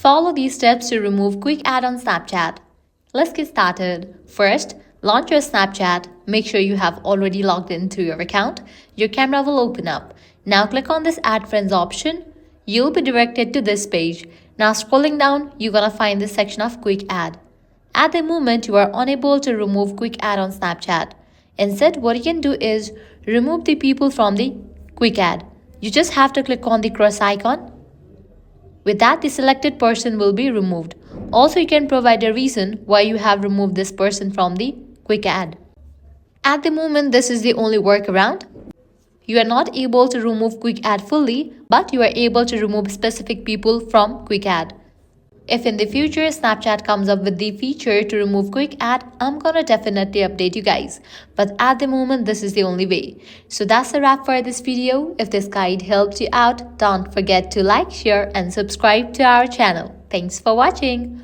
Follow these steps to remove quick ad on Snapchat. Let's get started. First, launch your Snapchat. Make sure you have already logged into your account. Your camera will open up. Now click on this Add Friends option. You'll be directed to this page. Now scrolling down, you're gonna find this section of quick ad. At the moment, you are unable to remove quick ad on Snapchat. Instead, what you can do is remove the people from the quick ad. You just have to click on the cross icon. With that, the selected person will be removed. Also, you can provide a reason why you have removed this person from the quick ad. At the moment, this is the only workaround. You are not able to remove quick ad fully, but you are able to remove specific people from quick ad. If in the future Snapchat comes up with the feature to remove quick ad, I'm gonna definitely update you guys. But at the moment, this is the only way. So that's a wrap for this video. If this guide helped you out, don't forget to like, share and subscribe to our channel. Thanks for watching.